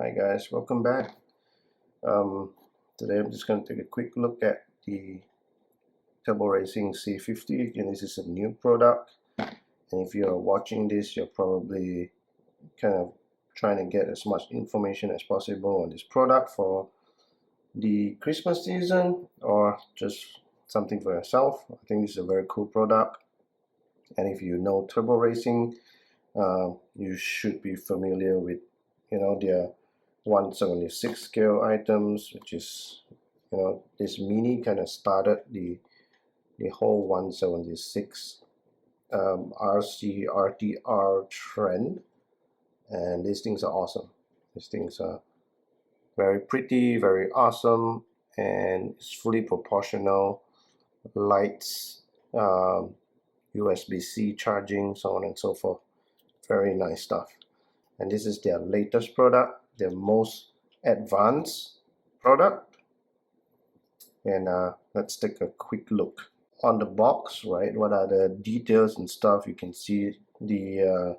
Hi guys, welcome back. Today I'm just going to take a quick look at the Turbo Racing C50. Again, this is a new product, and if you're watching this, you're probably kind of trying to get as much information as possible on this product for the Christmas season or just something for yourself. I think this is a very cool product, and if you know Turbo Racing, you should be familiar with their 176 scale items, which is this mini kind of started the whole 176 RC RTR trend, and these things are awesome. These things are very pretty, very awesome, and it's fully proportional lights, USB-C charging, so on and so forth. Very nice stuff. And this is their latest product, their most advanced product. And let's take a quick look on the box. Right, what are the details and stuff? You can see the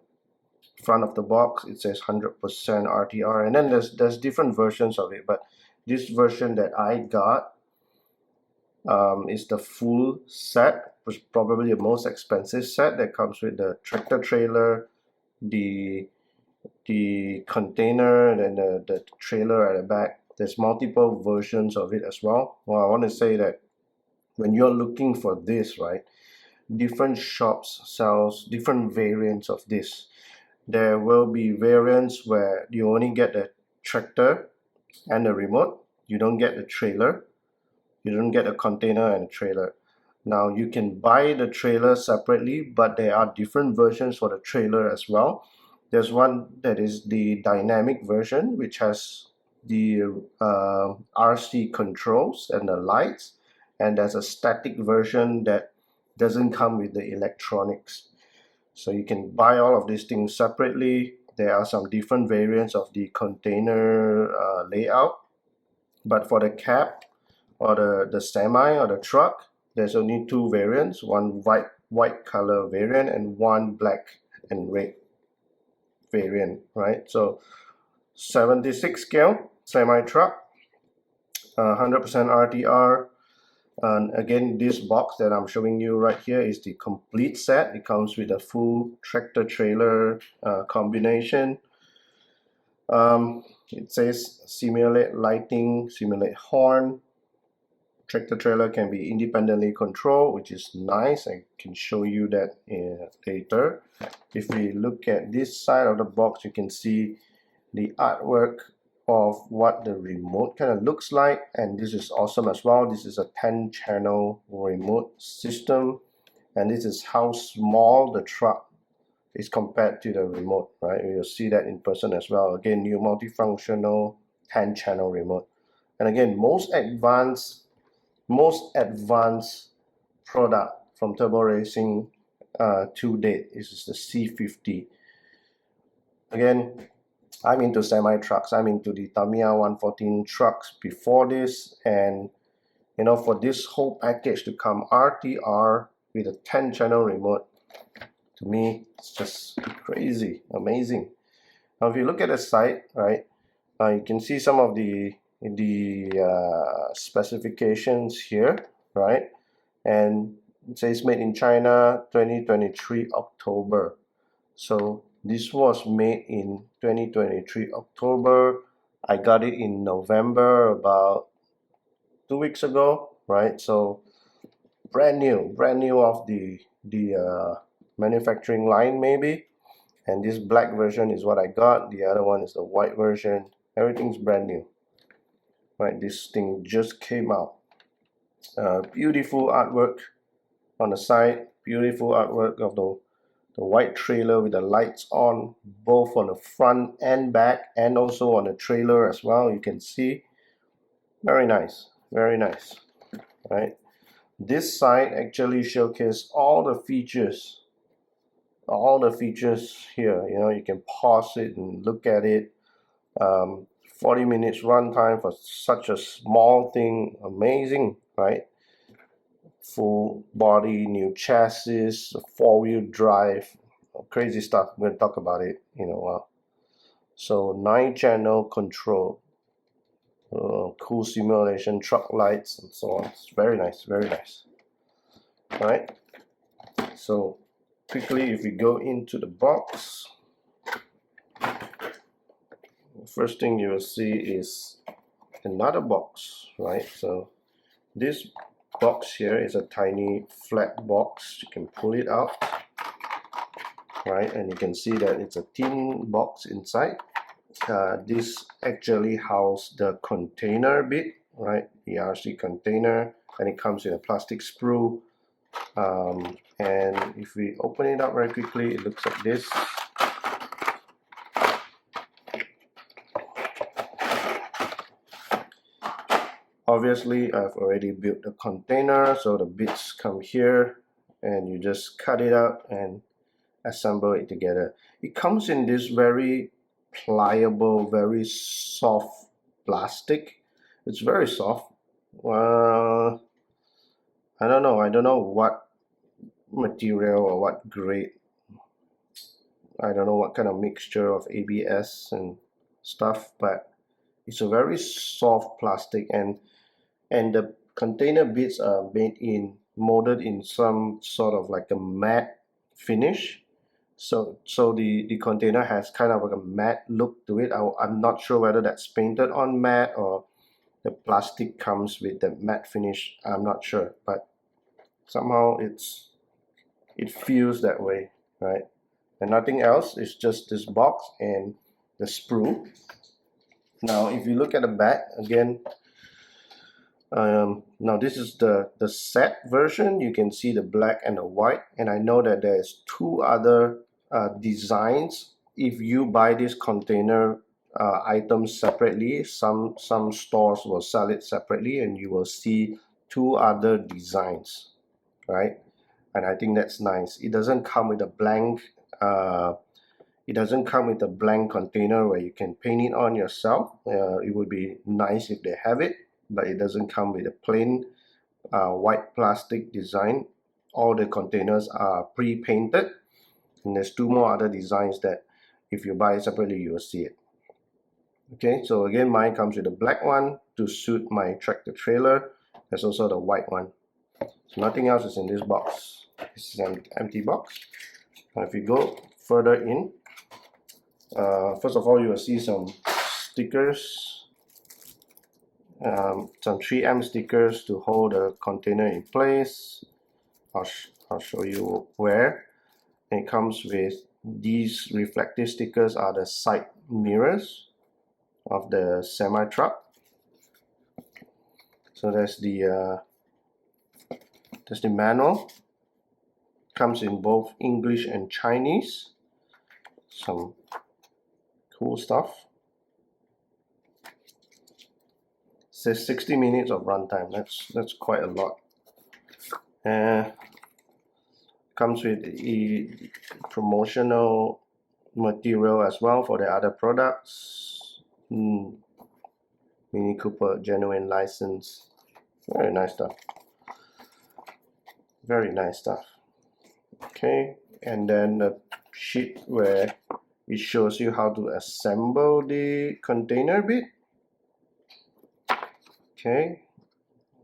front of the box. It says 100% RTR, and then there's different versions of it, but this version that I got is the full set, which is probably the most expensive set, that comes with the tractor trailer, the container, and then the trailer at the back. There's multiple versions of it as well. Well, I want to say that when you're looking for this, right, different shops sells different variants of this. There will be variants where you only get the tractor and the remote. You don't get the trailer. You don't get a container and a trailer. Now you can buy the trailer separately, but there are different versions for the trailer as well. There's one that is the dynamic version, which has the RC controls and the lights, and there's a static version that doesn't come with the electronics. So you can buy all of these things separately. There are some different variants of the container layout, but for the cab or the semi or the truck, there's only two variants, one white color variant and one black and red variant, right? So 76 scale semi truck, 100% RTR. And again, this box that I'm showing you right here is the complete set. It comes with a full tractor trailer combination. It says simulate lighting, simulate horn. Tractor trailer can be independently controlled, which is nice. I can show you that later. If we look at this side of the box, you can see the artwork of what the remote kind of looks like, and this is awesome as well. This is a 10-channel remote system, and this is how small the truck is compared to the remote, right? You'll see that in person as well. Again, new multifunctional 10-channel remote, and again, most advanced product from Turbo Racing to date is the C50. Again, I'm into semi trucks. I'm into the Tamiya 114 trucks before this, and for this whole package to come RTR with a 10-channel remote, to me it's just crazy, amazing. Now if you look at the site, right, you can see some of the specifications here, right, and it says made in China 2023 October. So this was made in 2023 October. I got it in November, about 2 weeks ago, right? So brand new off the manufacturing line maybe. And this black version is what I got. The other one is the white version. Everything's brand new, right? This thing just came out. Beautiful artwork on the side. Beautiful artwork of the white trailer with the lights on, both on the front and back, and also on the trailer as well. You can see, very nice, right? This side actually showcases all the features here. You can pause it and look at it. 40 minutes runtime for such a small thing, amazing, right? Full body, new chassis, 4-wheel drive, crazy stuff. I'm going to talk about it in a while. So 9-channel control, cool simulation, truck lights, and so on. It's very nice, very nice. All right. So quickly, if we go into the box, the first thing you will see is another box, right? So this box here is a tiny flat box. You can pull it out, right? And you can see that it's a tin box inside. This actually houses the container bit, right? The RC container, and it comes in a plastic sprue. And if we open it up very quickly, it looks like this. Obviously, I've already built the container, so the bits come here, and you just cut it out and assemble it together. It comes in this very pliable, very soft plastic. It's very soft. I don't know what material or what grade. I don't know what kind of mixture of ABS and stuff, but it's a very soft plastic, and the container bits are molded in some sort of like a matte finish. So the container has kind of like a matte look to it. I'm not sure whether that's painted on matte or the plastic comes with the matte finish. I'm not sure, but somehow it feels that way, right? And nothing else. It's just this box and the sprue. Now if you look at the back again, now this is the set version. You can see the black and the white, and I know that there's two other designs. If you buy this container items separately, some stores will sell it separately, and you will see two other designs, right? And I think that's nice. It doesn't come with a blank container where you can paint it on yourself. It would be nice if they have it, but it doesn't come with a plain white plastic design. All the containers are pre-painted, and there's two more other designs that if you buy it separately, you will see it. Okay, so again, mine comes with a black one to suit my tractor trailer. There's also the white one. So nothing else is in this box. This is an empty box. Now if you go further in, first of all, you will see some stickers, some 3M stickers to hold the container in place. I'll show you where. It comes with these reflective stickers are the side mirrors of the semi truck. So there's the manual. Comes in both English and Chinese. Some cool stuff. Says 60 minutes of runtime. That's quite a lot. Comes with a promotional material as well for the other products. Mini Cooper genuine license. Very nice stuff. Very nice stuff. Okay, and then the sheet where it shows you how to assemble the container bit. Okay,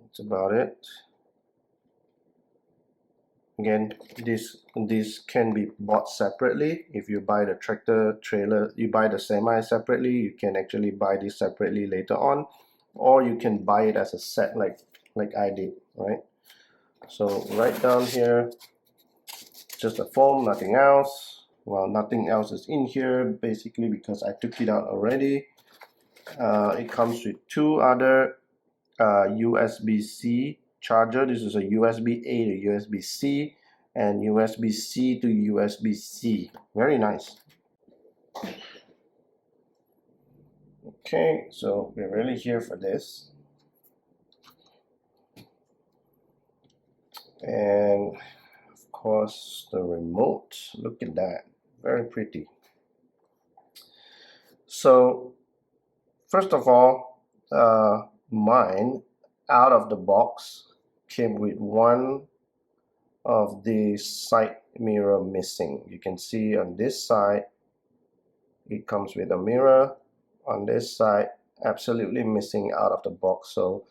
that's about it. Again, this can be bought separately. If you buy the tractor trailer, you buy the semi separately, you can actually buy this separately later on, or you can buy it as a set like I did, right? So right down here, just a foam, nothing else. Well, nothing else is in here basically because I took it out already. It comes with two other USB-C charger. This is a USB-A to USB-C and USB-C to USB-C. Very nice. Okay, so we're really here for this. And of course the remote, look at that, very pretty. So first of all, mine out of the box came with one of the side mirror missing. You can see on this side It comes with a mirror on this side, absolutely missing out of the box. So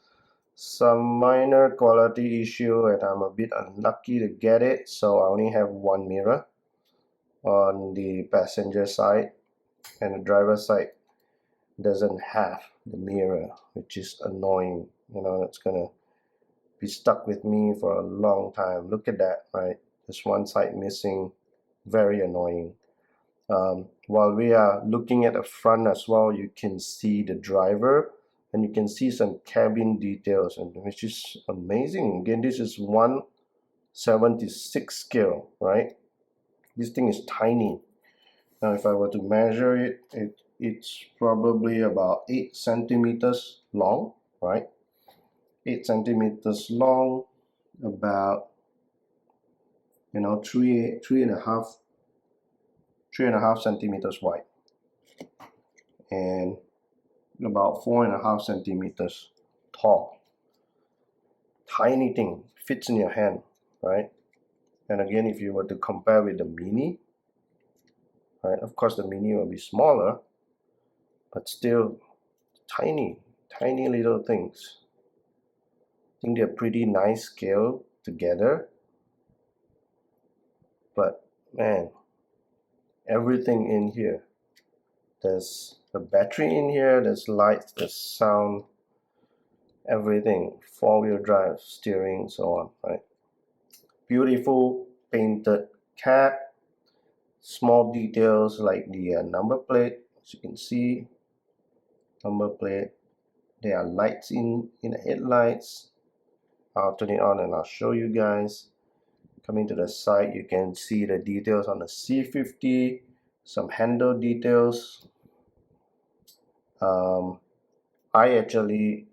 some minor quality issue, and I'm a bit unlucky to get it, so I only have one mirror on the passenger side, and the driver side doesn't have the mirror, which is annoying. You know, it's gonna be stuck with me for a long time. Look at that, right? There's one side missing, very annoying. While we are looking at the front as well, you can see the driver, and you can see some cabin details, and which is amazing. Again, this is 1/76 scale, right? This thing is tiny. Now if I were to measure it, it's probably about 8 centimeters long, right? 8 centimeters long, about, you know, three and a half centimeters wide, and about 4.5 centimeters tall. Tiny thing, fits in your hand, right? And again, if you were to compare with the Mini, right, of course the Mini will be smaller, but still tiny little things. I think they're pretty nice scale together, but man, everything in here. There's a battery in here, there's lights, there's sound, everything, four-wheel drive, steering, so on, right? Beautiful painted cab, small details like the number plate. As you can see, number plate. There are lights in the headlights. I'll turn it on and I'll show you guys. Coming to the side, you can see the details on the C50, some handle details. I actually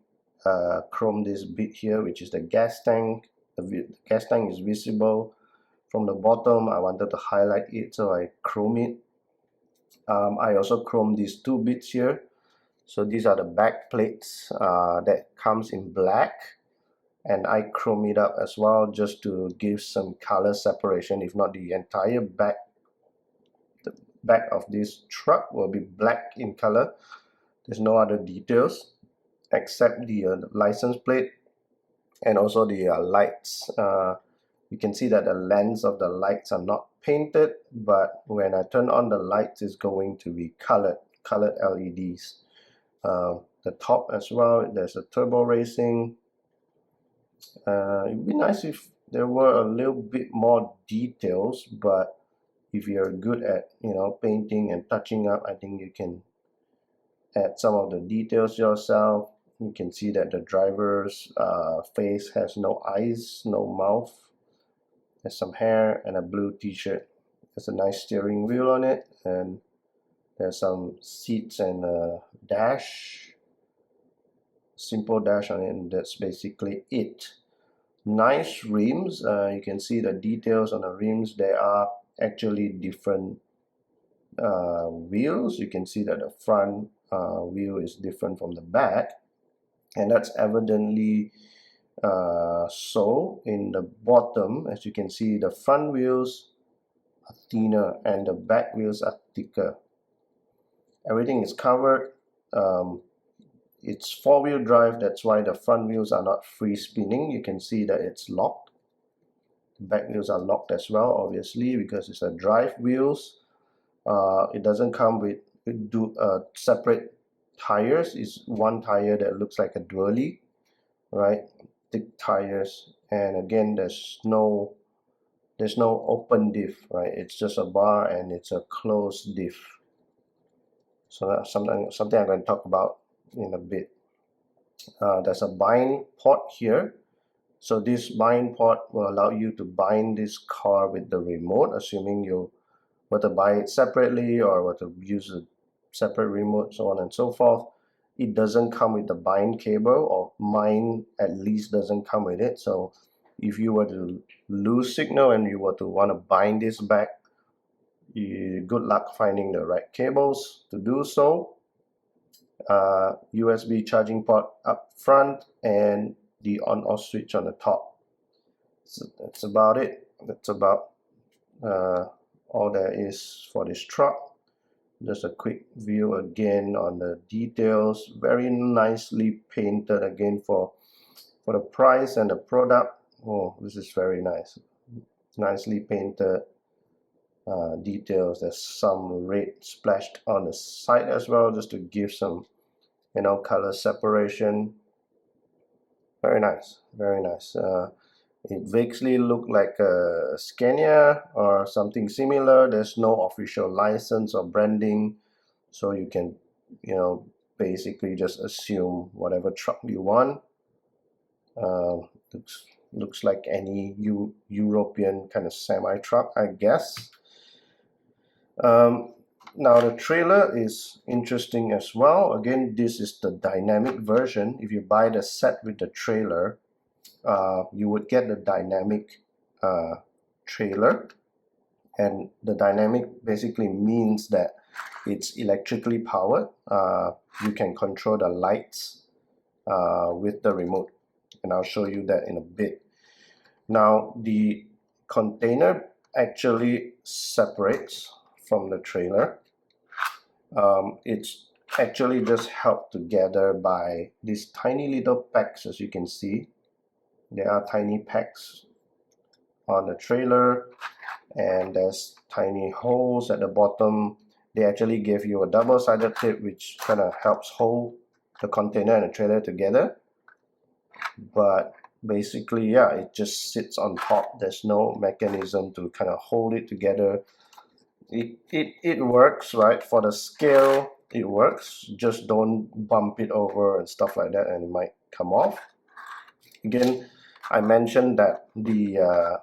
chrome this bit here, which is the gas tank. The gas tank is visible from the bottom. I wanted to highlight it, so I chrome it. I also chrome these two bits here. So these are the back plates that comes in black, and I chrome it up as well just to give some color separation. If not, the entire back of this truck will be black in color. There's no other details except the license plate and also the lights. You can see that the lens of the lights are not painted, but when I turn on the lights, it's going to be colored LEDs. The top as well, there's a Turbo Racing. It would be nice if there were a little bit more details, but if you're good at, you know, painting and touching up, I think you can add some of the details yourself. You can see that the driver's face has no eyes, no mouth. There's some hair and a blue t-shirt. There's a nice steering wheel on it, and there's some seats and a dash, simple dash on it, and that's basically it. Nice rims. You can see the details on the rims. There are actually different wheels. You can see that the front wheel is different from the back, and that's evidently so in the bottom. As you can see, the front wheels are thinner and the back wheels are thicker. Everything is covered. It's four-wheel drive, that's why the front wheels are not free spinning. You can see that it's locked. The back wheels are locked as well, obviously, because it's a drive wheels. It doesn't come with separate tires. It's one tire that looks like a dually, right? Thick tires, and again, there's no open diff, right? It's just a bar and it's a closed diff. So that's something I'm going to talk about in a bit. There's a bind port here. So this bind port will allow you to bind this car with the remote, assuming you were to buy it separately or were to use a separate remote, so on and so forth. It doesn't come with the bind cable, or mine at least doesn't come with it. So if you were to lose signal and you were to want to bind this back, good luck finding the right cables to do so. USB charging port up front and the on-off switch on the top. So that's about it. That's about all there is for this truck. Just a quick view again on the details. Very nicely painted again for the price and the product. Oh, this is very nice. Nicely painted details. There's some red splashed on the side as well, just to give some, you know, color separation. Very nice, very nice. It vaguely looked like a Scania or something similar. There's no official license or branding, so you can, you know, basically just assume whatever truck you want. Looks like any European kind of semi truck, I guess. Now the trailer is interesting as well. Again, this is the dynamic version. If you buy the set with the trailer, you would get the dynamic trailer, and the dynamic basically means that it's electrically powered. You can control the lights with the remote, and I'll show you that in a bit. Now the container actually separates from the trailer. It's actually just held together by these tiny little packs. As you can see, there are tiny packs on the trailer, and there's tiny holes at the bottom. They actually gave you a double-sided tape which kind of helps hold the container and the trailer together, but basically, yeah, it just sits on top. There's no mechanism to kind of hold it together. It works, right? For the scale, it works. Just don't bump it over and stuff like that, and it might come off. Again, I mentioned that the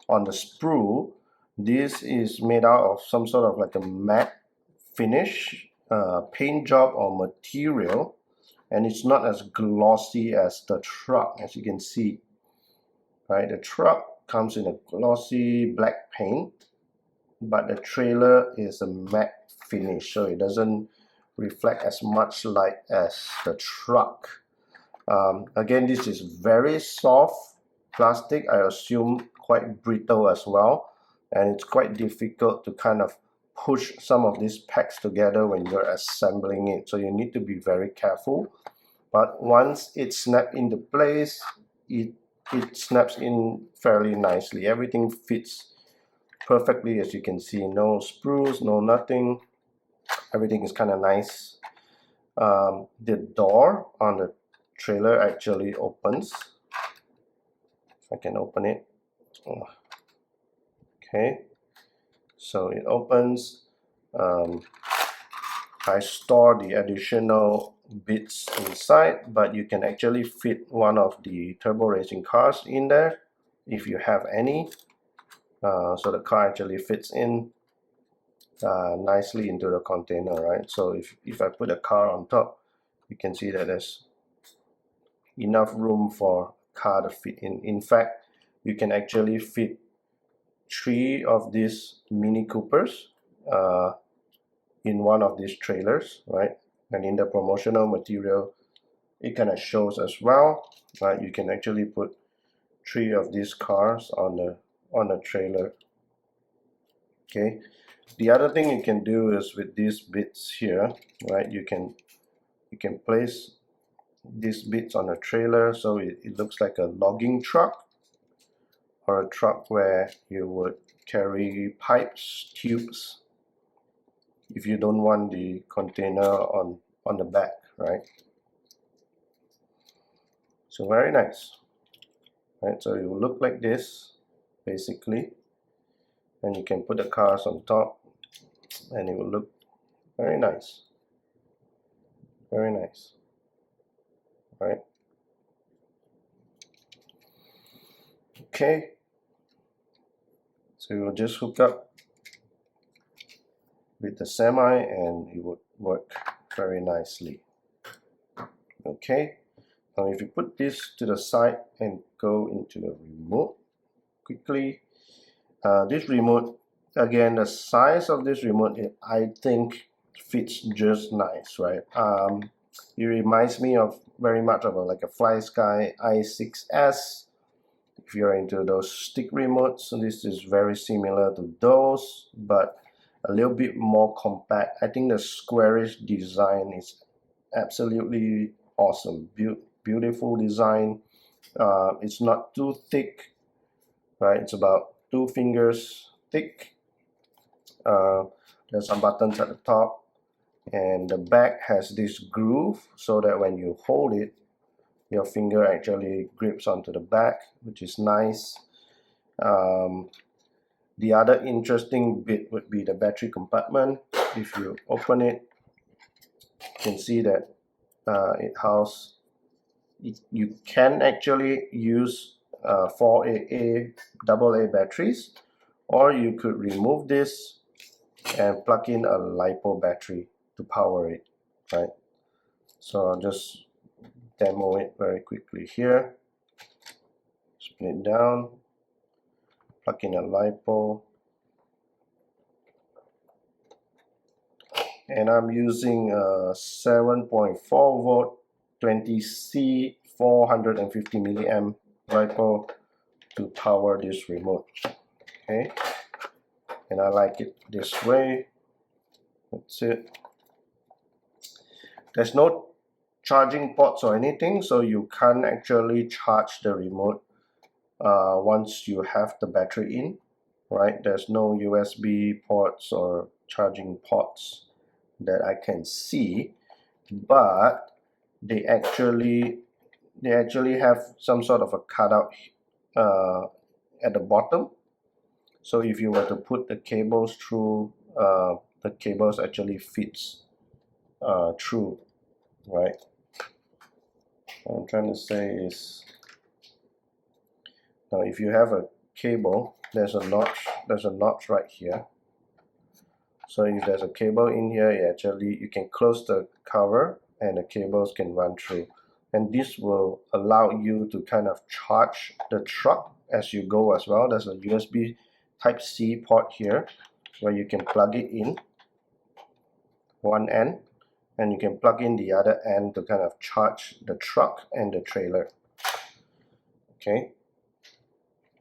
on the sprue, this is made out of some sort of like a matte finish paint job or material, and it's not as glossy as the truck, as you can see, right? The truck comes in a glossy black paint, but the trailer is a matte finish, so it doesn't reflect as much light as the truck. Again, this is very soft plastic, I assume quite brittle as well, and it's quite difficult to kind of push some of these packs together when you're assembling it, so you need to be very careful. But once it's snapped into place, it snaps in fairly nicely. Everything fits perfectly, as you can see. No sprues, no nothing. Everything is kind of nice. The door on the trailer actually opens. If I can open it. Okay, so it opens. I store the additional bits inside, but you can actually fit one of the turbo racing cars in there if you have any. So the car actually fits in nicely into the container, right? So if I put a car on top, you can see that there's enough room for a car to fit in. In fact, you can actually fit 3 of these Mini Coopers in one of these trailers, right? And in the promotional material, it kind of shows as well, right? You can actually put 3 of these cars on a trailer. Okay, the other thing you can do is with these bits here, right? You can place these bits on a trailer, so it looks like a logging truck, or a truck where you would carry pipes, tubes, if you don't want the container on the back, right? So very nice, right? So it will look like this basically, and you can put the cars on top and it will look very nice, very nice, right? Okay, so you will just hook up with the semi and it would work very nicely. Okay, now if you put this to the side and go into the remote quickly, this remote, again, the size of this remote, I think fits just nice, right? It reminds me of very much of like a FlySky i6S. If you're into those stick remotes, so this is very similar to those, but a little bit more compact. I think the squarish design is absolutely awesome. Beautiful design. It's not too thick, right? It's about 2 fingers thick. There's some buttons at the top, and the back has this groove so that when you hold it, your finger actually grips onto the back, which is nice. The other interesting bit would be the battery compartment. If you open it, you can see that it houses, you can actually use 4 AA batteries, or you could remove this and plug in a LiPo battery to power it, right? So I'll just demo it very quickly here. Spin it down, plug in a LiPo, and I'm using a 7.4 volt 20C 450 milliamp LiPo to power this remote. Okay, and I like it this way. That's it. There's no charging ports or anything, so you can't actually charge the remote once you have the battery in, right? There's no USB ports or charging ports that I can see, but they actually have some sort of a cutout at the bottom. So if you were to put the cables through, the cables actually fits through, right? What I'm trying to say is, now if you have a cable, there's a notch right here. So if there's a cable in here, you can close the cover and the cables can run through, and this will allow you to kind of charge the truck as you go as well. There's a USB Type-C port here where you can plug it in one end, and you can plug in the other end to kind of charge the truck and the trailer. Okay,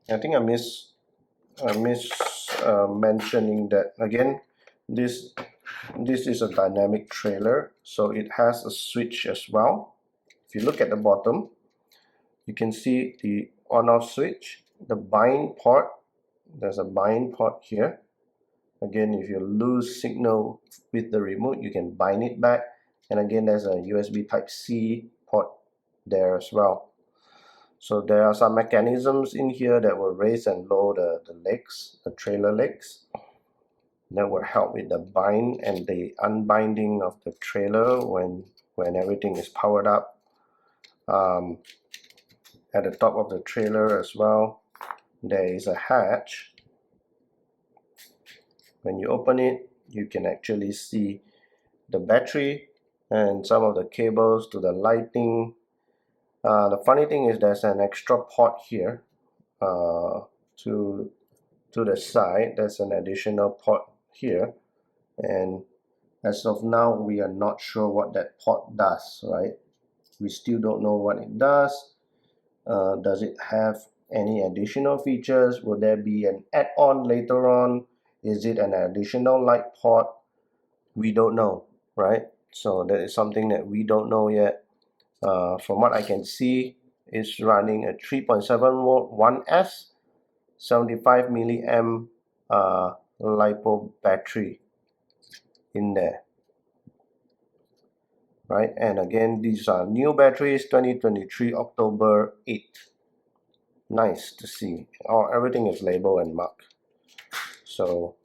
I think I miss mentioning that again. This is a dynamic trailer, so it has a switch as well. If you look at the bottom, you can see the on-off switch, the bind port. There's a bind port here. Again, if you lose signal with the remote, you can bind it back. And again, there's a USB Type-C port there as well. So there are some mechanisms in here that will raise and lower the legs, the trailer legs. That will help with the bind and the unbinding of the trailer when everything is powered up. At the top of the trailer as well, there is a hatch. When you open it, you can actually see the battery and some of the cables to the lighting. The funny thing is there's an extra port here to the side. There's an additional port here, and as of now we are not sure what that port does, right? We still don't know what it does. Does it have any additional features? Will there be an add-on later on? Is it an additional light port? We don't know, right? So that is something that we don't know yet. From what I can see, it's running a 3.7 volt 1S 75 milliamp LiPo battery in there, right? And again, these are new batteries, 2023 October 8th. Nice to see. Everything is labeled and marked, so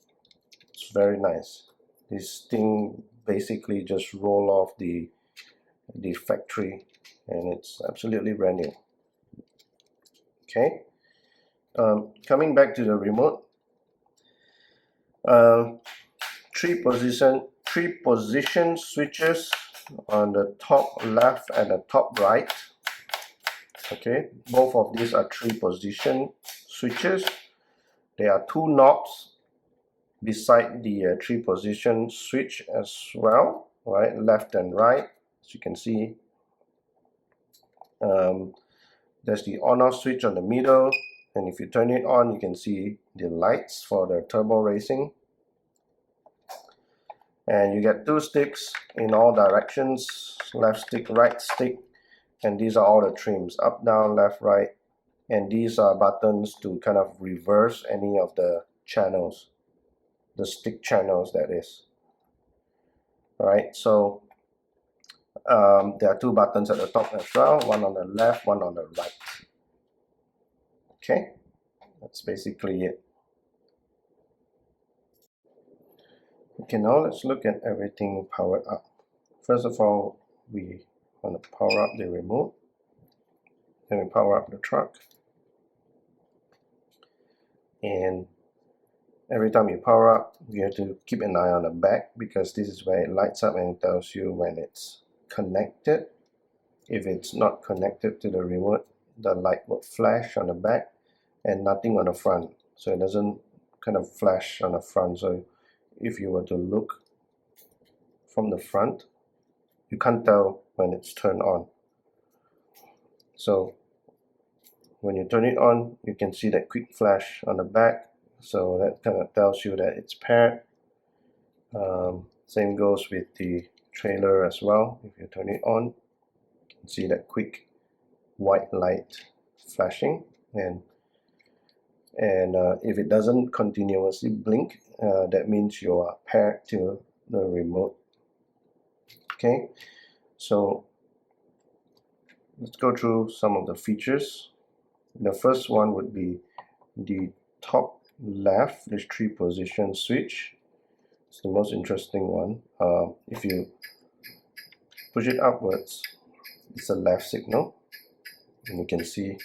it's very nice. This thing basically just roll off the factory, and it's absolutely brand new. Okay, coming back to the remote, three position switches on the top left and the top right. Okay, both of these are 3 position switches. There are 2 knobs beside the 3 position switch as well, right, left and right. As you can see, there's the on-off switch on the middle, and if you turn it on, you can see the lights for the Turbo Racing. And you get two sticks in all directions, left stick, right stick, and these are all the trims, up, down, left, right, and these are buttons to kind of reverse any of the channels, the stick channels, that is. All right, so there are two buttons at the top as well, one on the left, one on the right. Okay, that's basically it. Okay, now let's look at everything powered up. First of all, we want to power up the remote, then we power up the truck, and every time you power up, you have to keep an eye on the back, because this is where it lights up and it tells you when it's connected. If it's not connected to the remote, the light will flash on the back and nothing on the front, so it doesn't kind of flash on the front. So if you were to look from the front, you can't tell when it's turned on. So when you turn it on, you can see that quick flash on the back, so that kind of tells you that it's paired. Same goes with the trailer as well. If you turn it on, you can see that quick white light flashing, and if it doesn't continuously blink, that means you are paired to the remote. Okay, so let's go through some of the features. The first one would be the top left, this 3-position switch. It's the most interesting one. If you push it upwards, it's a left signal, and you can see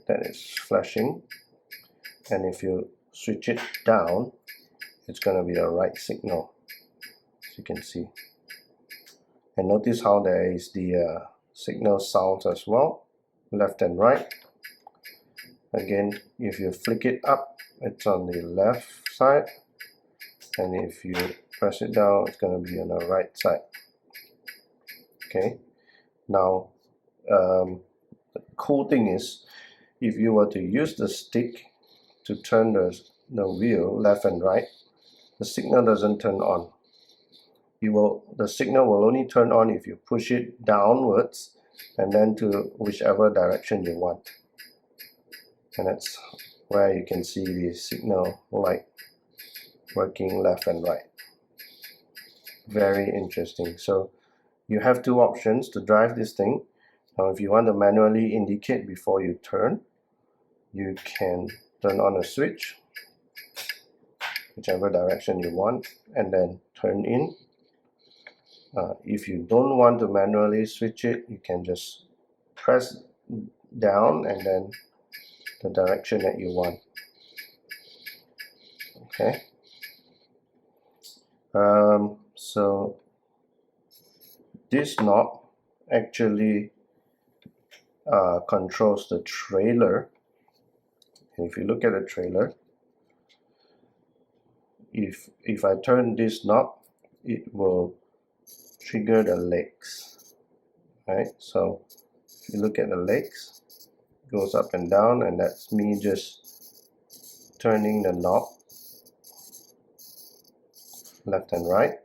that it's flashing. And if you switch it down, it's going to be the right signal, as you can see. And notice how there is the signal sounds as well, left and right. Again, if you flick it up, it's on the left side, and if you press it down, it's going to be on the right side. Okay, now the cool thing is, if you were to use the stick to turn the wheel left and right, the signal doesn't turn on. The signal will only turn on if you push it downwards and then to whichever direction you want. And that's where you can see the signal light working left and right. Very interesting. So you have two options to drive this thing. Now if you want to manually indicate before you turn, you can turn on a switch, whichever direction you want, and then turn in. If you don't want to manually switch it, you can just press down and then the direction that you want. Okay, so this knob actually controls the trailer. And if you look at the trailer, if I turn this knob, it will trigger the legs. Right, so if you look at the legs, it goes up and down, and that's me just turning the knob left and right,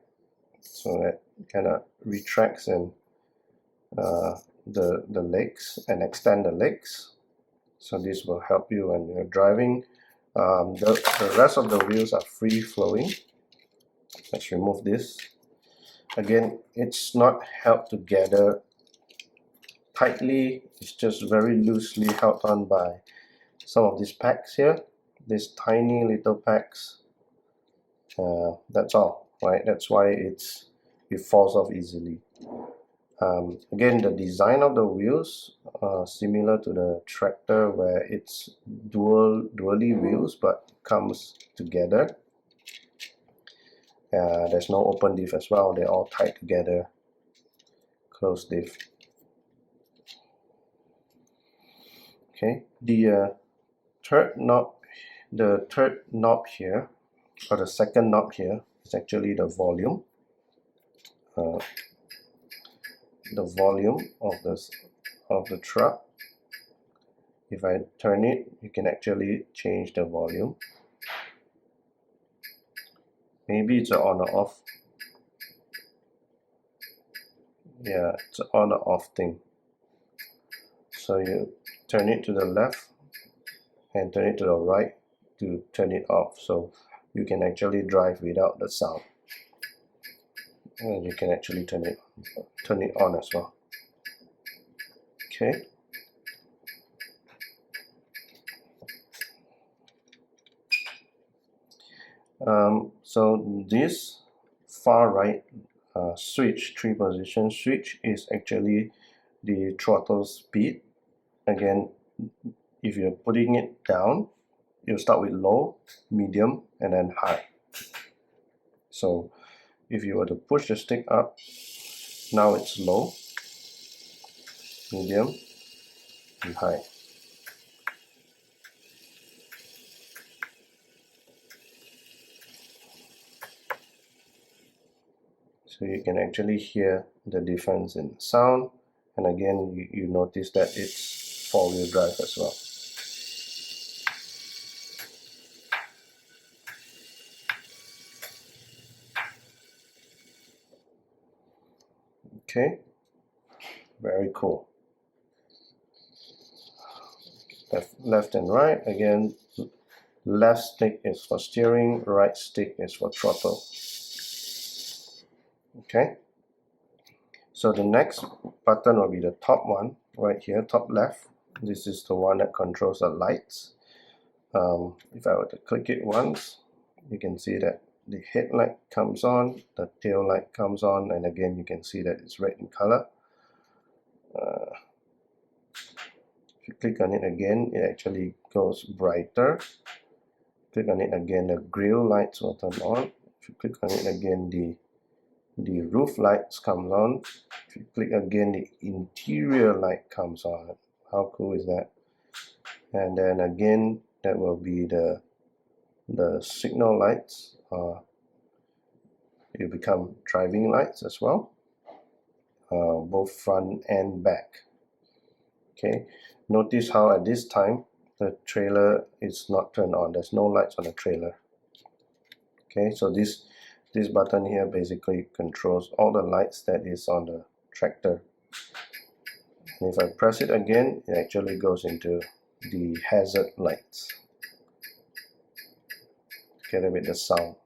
so that kind of retracts and the legs and extend the legs. So this will help you when you're driving. The rest of the wheels are free flowing. Let's remove this. Again, it's not held together tightly, it's just very loosely held on by some of these packs here, these tiny little packs. That's all, right? That's why it falls off easily. Again, the design of the wheels similar to the tractor, where it's dually wheels but comes together. There's no open diff as well, they're all tied together, closed diff. Okay, the third knob here, or the second knob here, is actually the volume. The volume of the truck. If I turn it, you can actually change the volume. Maybe it's an on or off. Yeah, it's an on or off thing. So you turn it to the left and turn it to the right to turn it off, so you can actually drive without the sound. And you can actually turn it on as well. Okay. So this far right switch, 3-position switch, is actually the throttle speed. Again, if you're putting it down, you start with low, medium, and then high. So if you were to push the stick up, now it's low, medium, and high. So you can actually hear the difference in sound, and again you notice that it's 4-wheel drive as well. Okay, very cool. Left and right, again, left stick is for steering, right stick is for throttle. Okay, so the next button will be the top one right here, top left. This is the one that controls the lights. If I were to click it once, you can see that the headlight comes on, the tail light comes on, and again you can see that it's red in color. If you click on it again, it actually goes brighter. Click on it again, the grille lights will turn on. If you click on it again, the roof lights comes on. If you click again, the interior light comes on. How cool is that? And then again, that will be the signal lights. It become driving lights as well, both front and back. Okay, notice how at this time the trailer is not turned on. There's no lights on the trailer. Okay, so this button here basically controls all the lights that is on the tractor. And if I press it again, it actually goes into the hazard lights together with the sound.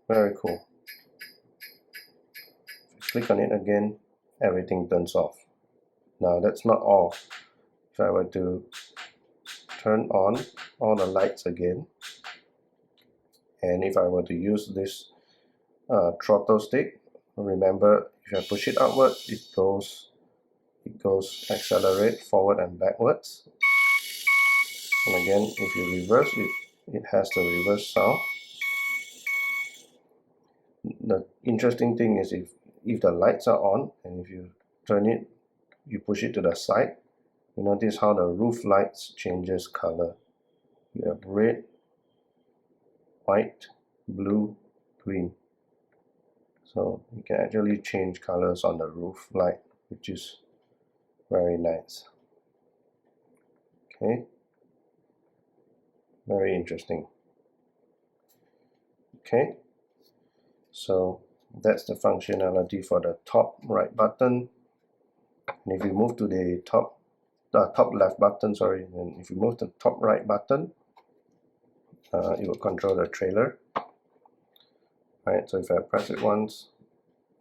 Very cool. If I click on it again, everything turns off. Now that's not all. If I were to turn on all the lights again, and if I were to use this throttle stick, remember if I push it upward, it goes accelerate forward and backwards. And again, if you reverse it, it has the reverse sound. The interesting thing is if the lights are on and if you turn it, you push it to the side, you notice how the roof lights changes color. You have red, white, blue, green. So you can actually change colors on the roof light, which is very nice. Okay, very interesting. Okay, so that's the functionality for the top right button. And if you move to the top left button, sorry, and if you move to the top right button, it will control the trailer. Right, so if I press it once,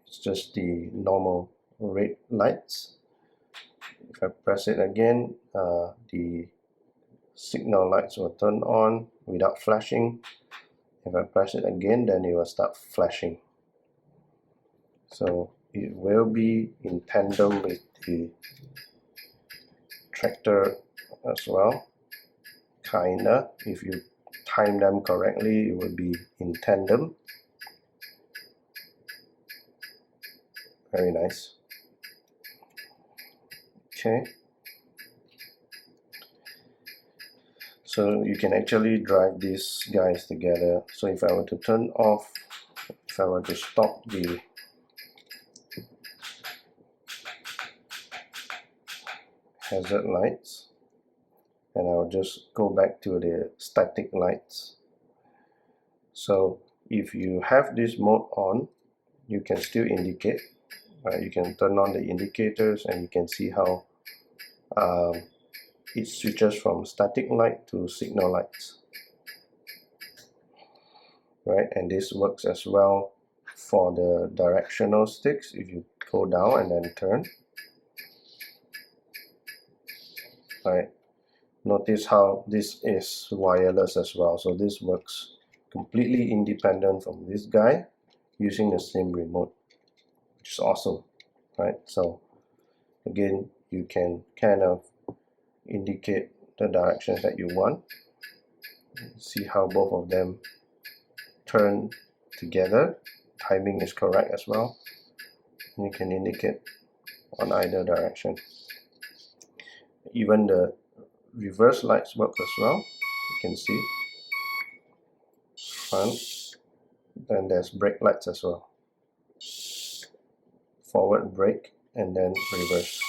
it's just the normal red lights. If I press it again, the signal lights will turn on without flashing. If I press it again, then it will start flashing. So it will be in tandem with the tractor as well, kinda. If you time them correctly, it will be in tandem. Very nice. Okay, so you can actually drive these guys together. So if I were to turn off, if I were to stop the hazard lights, and I'll just go back to the static lights. So If you have this mode on, you can still indicate. You can turn on the indicators and you can see how it switches from static light to signal lights, right? And this works as well for the directional sticks. If you go down and then turn, right? Notice how this is wireless as well, so this works completely independent from this guy using the same remote, which is awesome, right? So again, you can kind of indicate the directions that you want. See how both of them turn together. Timing is correct as well. You can indicate on either direction. Even the reverse lights work as well. You can see front. Then there's brake lights as well. Forward brake and then reverse.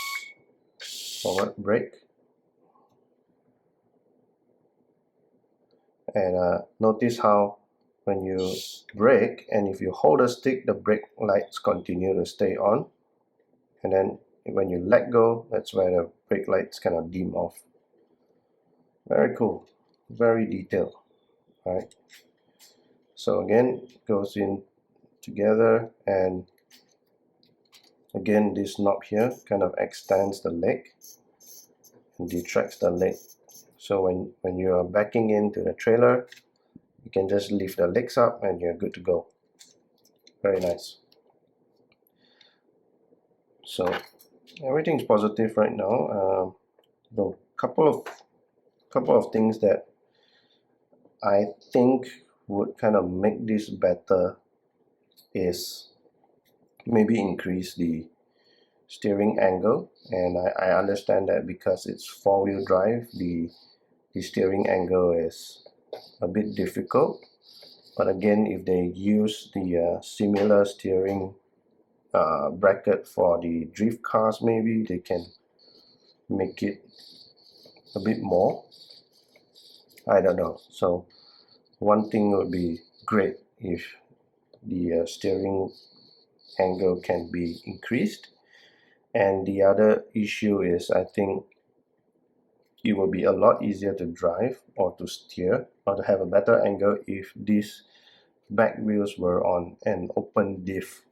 Forward brake. And notice how when you brake and if you hold the stick, the brake lights continue to stay on. And then when you let go, that's where the brake lights kind of dim off. Very cool. Very detailed. Right? So again, it goes in together, and again this knob here kind of extends the leg and detracts the leg. So when you are backing into the trailer, you can just lift the legs up and you're good to go. Very nice. So everything's positive right now. The couple of things that I think would kind of make this better is maybe increase the steering angle, and I understand that because it's four-wheel drive, the steering angle is a bit difficult. But again, if they use the similar steering bracket for the drift cars, maybe they can make it a bit more. I don't know. So one thing would be great if the steering angle can be increased. And the other issue is, I think it will be a lot easier to drive or to steer or to have a better angle if these back wheels were on an open diff.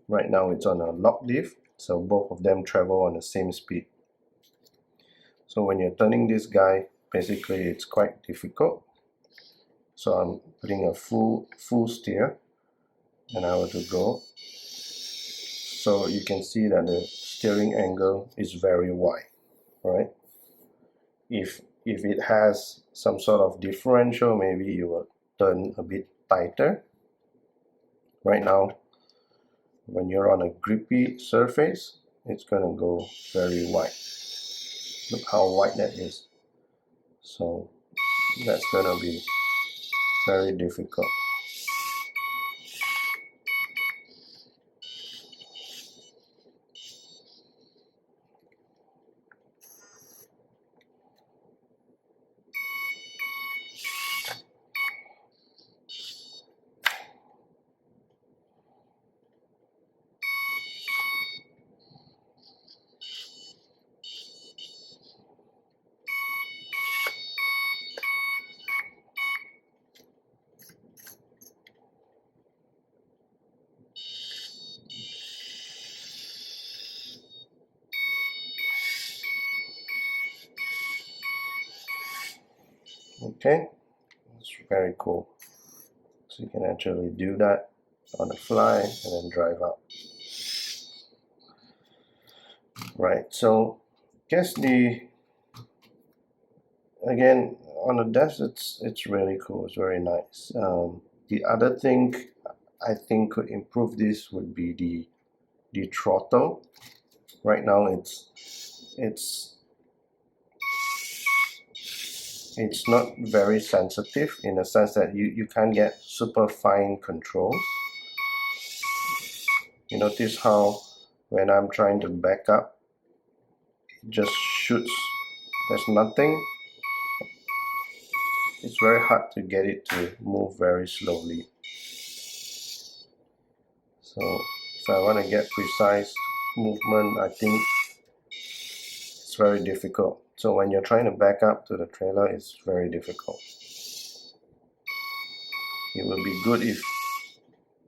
Right now it's on a lock diff, so both of them travel on the same speed. So when you're turning this guy, basically it's quite difficult. So I'm putting a full steer, and I were to go. So you can see that the steering angle is very wide, right? If it has some sort of differential, maybe you will turn a bit tighter. Right now, when you're on a grippy surface, it's gonna go very wide. Look how wide that is. So that's gonna be very difficult. Okay, it's very cool. So you can actually do that on the fly and then drive up. Right, so guess again on the desk it's really cool, it's very nice. The other thing I think could improve this would be the throttle. Right now it's not very sensitive in the sense that you can't get super fine controls. You notice how when I'm trying to back up, it just shoots. There's nothing. It's very hard to get it to move very slowly. So if I want to get precise movement, I think it's very difficult. So when you're trying to back up to the trailer, it's very difficult. It will be good if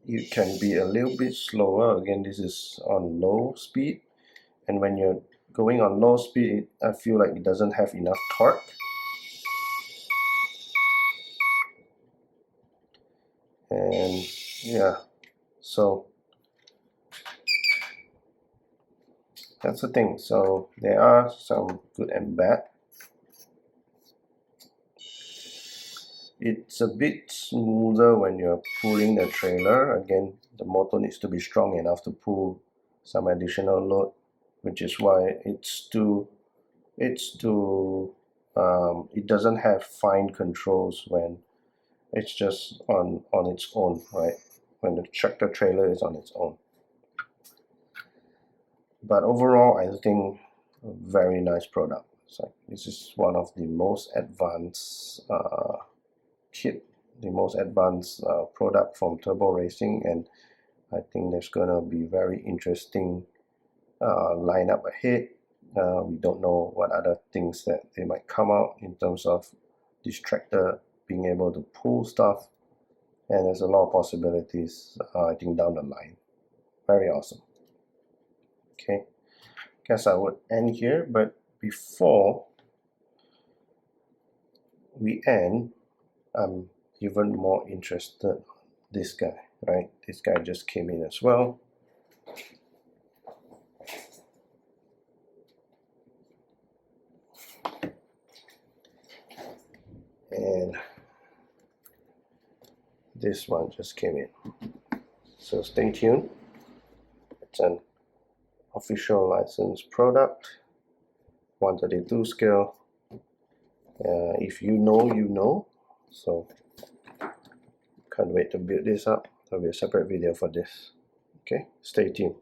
you can be a little bit slower. Again, this is on low speed, and when you're going on low speed, I feel like it doesn't have enough torque. And yeah, so that's the thing. So there are some good and bad. It's a bit smoother when you're pulling the trailer. Again, the motor needs to be strong enough to pull some additional load, which is why it doesn't have fine controls when it's just on its own, right? When the tractor trailer is on its own. But overall, I think a very nice product. So this is one of the most advanced kit, the most advanced product from Turbo Racing, and I think there's gonna be very interesting lineup ahead. We don't know what other things that they might come out in terms of this tractor being able to pull stuff, and there's a lot of possibilities I think down the line. Very awesome. Okay, guess I would end here, but before we end, I'm even more interested in this guy, right? This guy just came in as well. And this one just came in. So stay tuned. It's an official licensed product, 132 scale. If you know, you know. So can't wait to build this up. There'll be a separate video for this. Okay, stay tuned.